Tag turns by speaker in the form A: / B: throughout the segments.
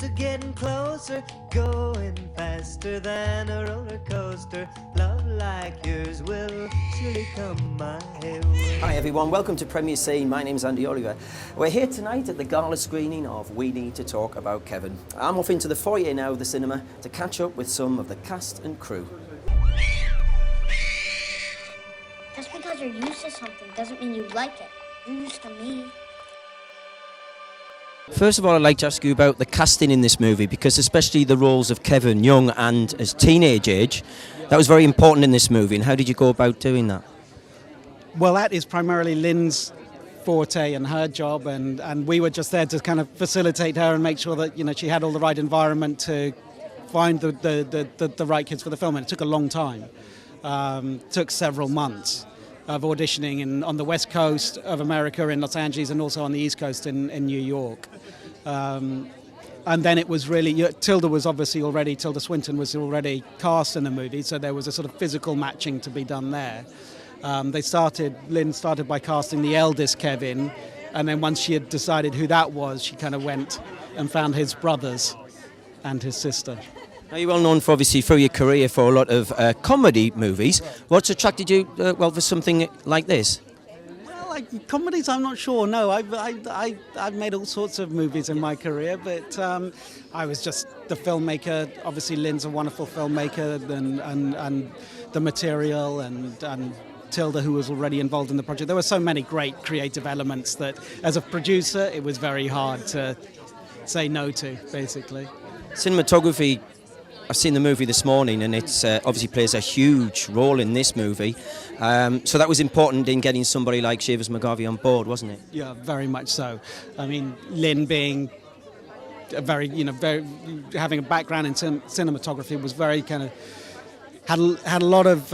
A: are getting closer, going faster than a roller coaster. Love like yours will surely come my way.
B: Hi everyone, welcome to Premier Scene. My name's Andy Oliver. We're here tonight at the gala screening of We Need to Talk About Kevin. I'm off into the foyer now of the cinema to catch up with some of the cast and crew.
C: Just because you're used to something doesn't mean you like it. You're used to me.
B: First of all, I'd like to ask you about the casting in this movie, because especially the roles of Kevin, young and as teenage age, that was very important in this movie. And how did you go about doing that?
D: Well, that is primarily Lynne's forte and her job, and we were just there to kind of facilitate her and make sure that, you know, she had all the right environment to find the right kids for the film. And it took a long time. Took several months of auditioning on the west coast of America in Los Angeles, and also on the east coast in New York. And then it was really, Tilda Swinton was already cast in the movie, so there was a sort of physical matching to be done there. Lynne started by casting the eldest Kevin, and then once she had decided who that was, she kind of went and found his brothers and his sister.
B: Now, you're well known for, obviously, through your career for a lot of comedy movies. What's attracted you, for something like this?
D: Well, like comedies, I'm not sure. No, I've made all sorts of movies in my career, but I was just the filmmaker. Obviously, Lynne's a wonderful filmmaker, and the material, and Tilda, who was already involved in the project. There were so many great creative elements that, as a producer, it was very hard to say no to, basically.
B: Cinematography, I've seen the movie this morning, and it obviously plays a huge role in this movie. So that was important in getting somebody like Shavers McGarvey on board, wasn't it? Yeah,
D: very much so. I mean, Lynne being having a background in cinematography was very kind of had a lot of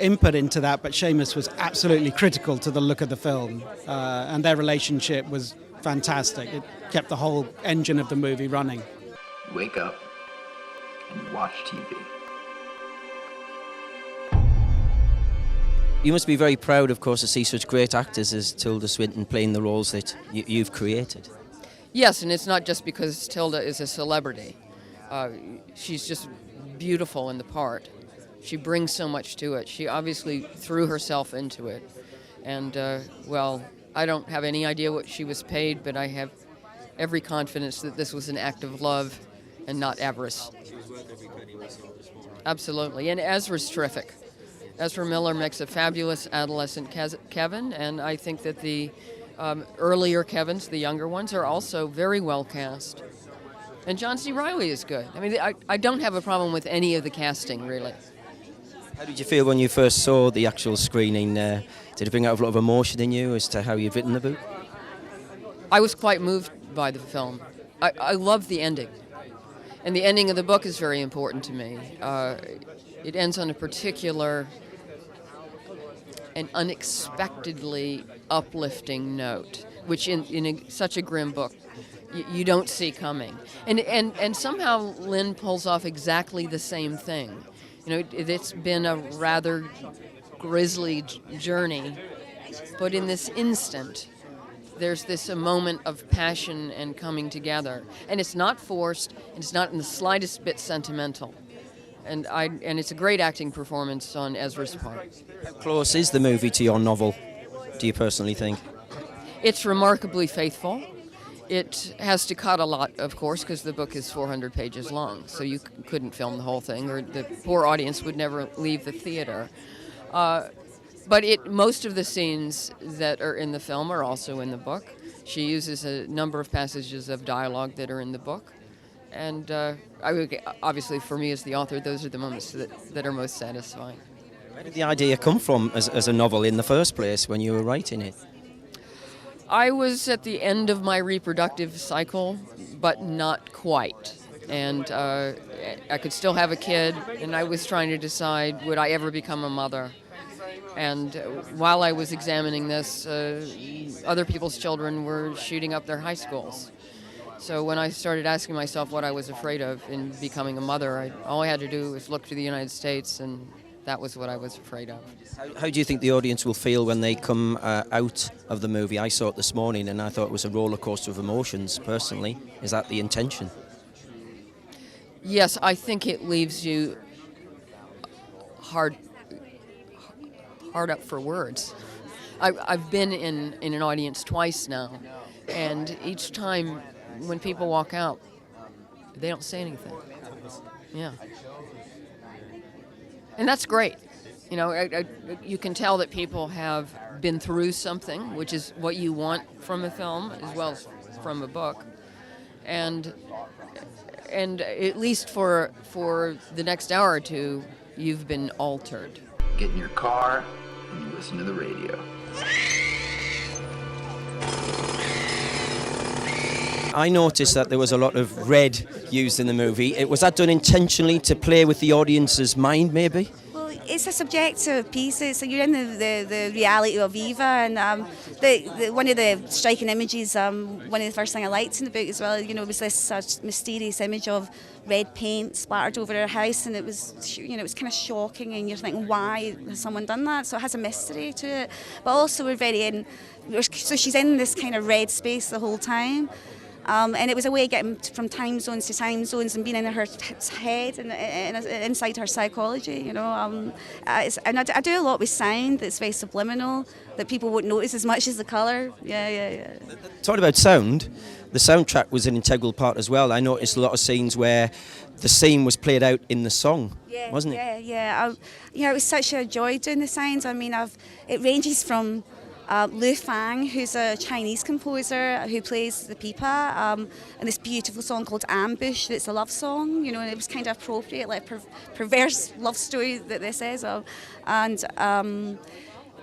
D: input into that. But Seamus was absolutely critical to the look of the film, and their relationship was fantastic. It kept the whole engine of the movie running.
E: Wake up and watch TV.
B: You must be very proud, of course, to see such great actors as Tilda Swinton playing the roles that you've created.
F: Yes, and it's not just because Tilda is a celebrity. She's just beautiful in the part. She brings so much to it. She obviously threw herself into it. And, I don't have any idea what she was paid, but I have every confidence that this was an act of love and not avarice. Absolutely. And Ezra's terrific. Ezra Miller makes a fabulous adolescent Kevin, and I think that the earlier Kevins, the younger ones, are also very well cast. And John C. Reilly is good. I mean, I don't have a problem with any of the casting, really.
B: How did you feel when you first saw the actual screening? Did it bring out a lot of emotion in you as to how you'd written the book?
F: I was quite moved by the film. I love the ending. And the ending of the book is very important to me. It ends on a particular and unexpectedly uplifting note, which in such a grim book you don't see coming. And somehow Lynne pulls off exactly the same thing. You know, it's been a rather grisly journey, but in this instant, there's this a moment of passion and coming together, and it's not forced, and it's not in the slightest bit sentimental, and it's a great acting performance on Ezra's part.
B: How close is the movie to your novel, do you personally think?
F: It's remarkably faithful. It has to cut a lot, of course, because the book is 400 pages long, so you couldn't film the whole thing, or the poor audience would never leave the theater. But most of the scenes that are in the film are also in the book. She uses a number of passages of dialogue that are in the book. And obviously, for me as the author, those are the moments that are most satisfying.
B: Where did the idea come from as a novel in the first place when you were writing it?
F: I was at the end of my reproductive cycle, but not quite. And I could still have a kid, and I was trying to decide, would I ever become a mother? And while I was examining this, other people's children were shooting up their high schools. So when I started asking myself what I was afraid of in becoming a mother, all I had to do was look to the United States, and that was what I was afraid of.
B: How do you think the audience will feel when they come out of the movie? I saw it this morning, and I thought it was a roller coaster of emotions, personally. Is that the intention?
F: Yes, I think it leaves you hard up for words. I've been in an audience twice now, and each time when people walk out, they don't say anything. Yeah. And that's great. You know, you can tell that people have been through something, which is what you want from a film as well as from a book. And at least for the next hour or two, you've been altered.
E: Get in your car and you listen to the radio.
B: I noticed that there was a lot of red used in the movie. Was that done intentionally to play with the audience's mind, maybe?
G: Well, it's a subjective piece. So you're in the reality of Eva, and one of the striking images, one of the first things I liked in the book as well, you know, was this such mysterious image of red paint splattered over her house, and it was, you know, it was kind of shocking, and you're thinking, why has someone done that? So it has a mystery to it, but also so she's in this kind of red space the whole time. And it was a way of getting from time zones to time zones and being in her head and inside her psychology, you know. And I do a lot with sound that's very subliminal, that people won't notice as much as the colour. Yeah.
B: Talking about sound, the soundtrack was an integral part as well. I noticed a lot of scenes where the scene was played out in the song, wasn't it?
G: Yeah. It was such a joy doing the sounds. I mean, it ranges from Lu Fang, who's a Chinese composer who plays the pipa, and this beautiful song called Ambush that's a love song, you know, and it was kind of appropriate, like a perverse love story that this is. And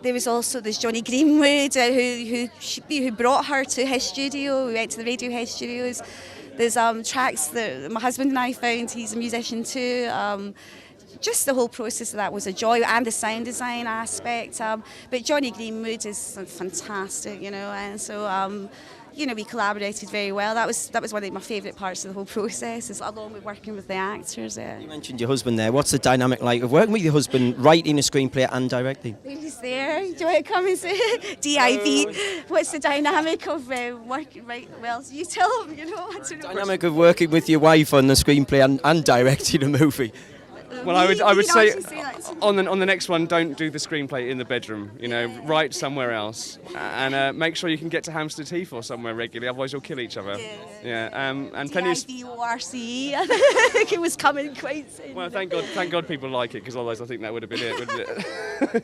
G: there was also this Johnny Greenwood who brought her to his studio. We went to the Radiohead studios. There's tracks that my husband and I found. He's a musician too. Just the whole process of that was a joy, and the sound design aspect. But Johnny Greenwood is fantastic, you know, and so you know, we collaborated very well. That was one of my favourite parts of the whole process, is along with working with the actors.
B: You mentioned your husband there. What's the dynamic like of working with your husband, writing a screenplay and directing?
G: He's there. Do you want to come and say DIV? What's the dynamic of working? Right, well, you tell him. You know, I don't know.
B: Dynamic of working with your wife on the screenplay and directing a movie.
H: Well, I would say on the next one, don't do the screenplay in the bedroom. You know, write somewhere else, and make sure you can get to Hampstead Heath or somewhere regularly. Otherwise, you'll kill each other. And Penny's.
G: DIVORCE. I think it was coming quite soon.
H: Well, thank God people like it, because otherwise I think that would have been it, wouldn't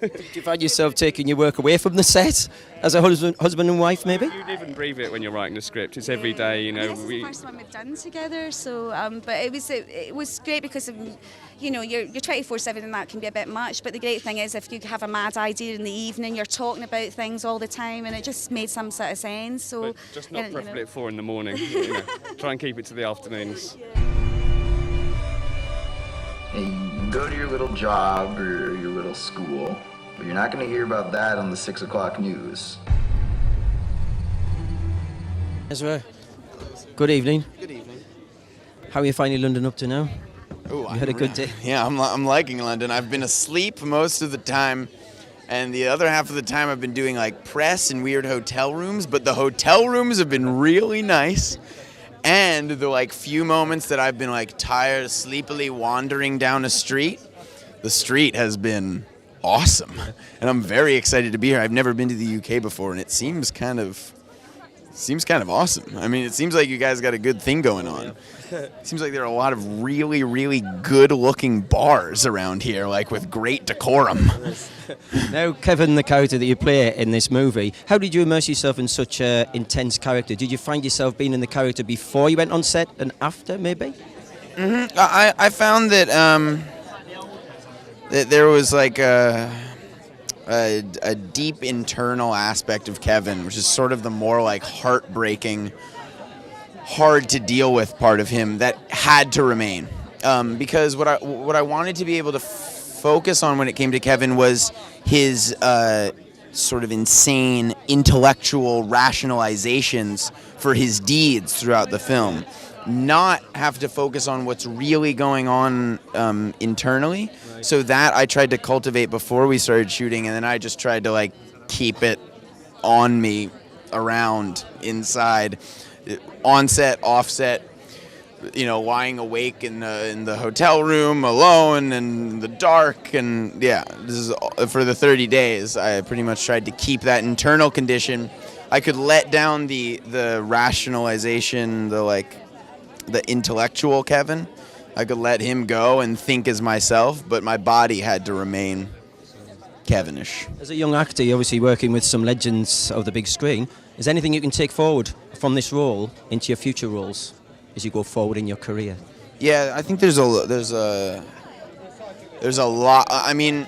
H: it?
B: Do you find yourself taking your work away from the set as a husband and wife, maybe?
H: You live and breathe it when you're writing the script. It's every day, you know.
G: This is the first one we've done together, so but it was great because you know, you're 24/7 and that can be a bit much, but the great thing is if you have a mad idea in the evening, you're talking about things all the time, and it just made some sort of sense. So
H: but just not preferably at 4 a.m. You know, try and keep it to the afternoons.
E: Hey, you can go to your little job or your little school, but you're not going to hear about that on the 6 o'clock news.
B: Ezra, good evening.
I: Good evening.
B: How are you finding London up to now?
I: Oh,
B: You had a good day?
I: Yeah, I'm liking London. I've been asleep most of the time, and the other half of the time I've been doing like press in weird hotel rooms, but the hotel rooms have been really nice. And the like few moments that I've been like tired, sleepily wandering down a street, the street has been awesome. And I'm very excited to be here. I've never been to the UK before, and it seems kind of awesome. I mean, it seems like you guys got a good thing going on. It seems like there are a lot of really, really good-looking bars around here, like with great decorum.
B: Now, Kevin, the character that you play in this movie, how did you immerse yourself in such an intense character? Did you find yourself being in the character before you went on set and after, maybe?
I: Mm-hmm. I found that that there was like a deep internal aspect of Kevin, which is sort of the more like heartbreaking, hard to deal with part of him that had to remain. Because what I wanted to be able to focus on when it came to Kevin was his sort of insane intellectual rationalizations for his deeds throughout the film. Not have to focus on what's really going on internally. Right. So that I tried to cultivate before we started shooting, and then I just tried to like keep it on me, around, inside, on set, off set. lying awake in the hotel room alone and in the dark, and yeah, this is for the 30 days. I pretty much tried to keep that internal condition. I could let down the rationalization, the intellectual Kevin. I could let him go and think as myself, but my body had to remain Kevinish.
B: As a young actor, you're obviously working with some legends of the big screen. Is there anything you can take forward from this role into your future roles as you go forward in your career?
I: Yeah, I think there's a lot. I mean,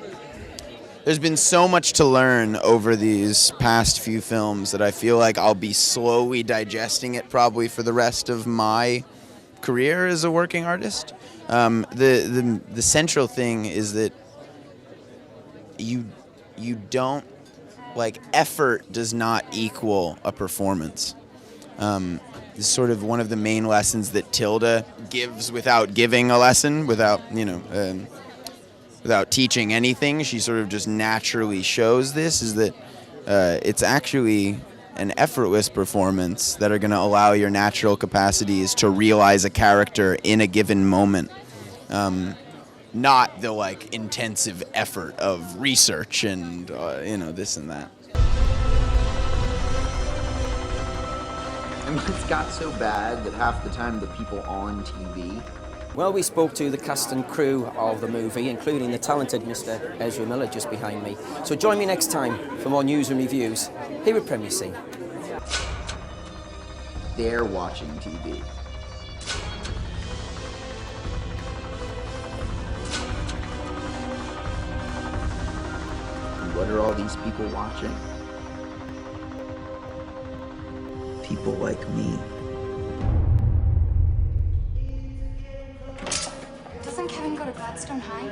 I: there's been so much to learn over these past few films that I feel like I'll be slowly digesting it probably for the rest of my career as a working artist. The central thing is that you don't, effort does not equal a performance. This is sort of one of the main lessons that Tilda gives without giving a lesson, without teaching anything. She sort of just naturally shows this, is that it's actually an effortless performance that are going to allow your natural capacities to realize a character in a given moment. Not the intensive effort of research and this and that.
E: I mean, it's got so bad that half the time the people on TV.
B: Well, we spoke to the cast and crew of the movie, including the talented Mr. Ezra Miller just behind me. So join me next time for more news and reviews here at Premier Scene.
E: They're watching TV. And what are all these people watching? People like me.
C: Doesn't Kevin go to Gladstone High?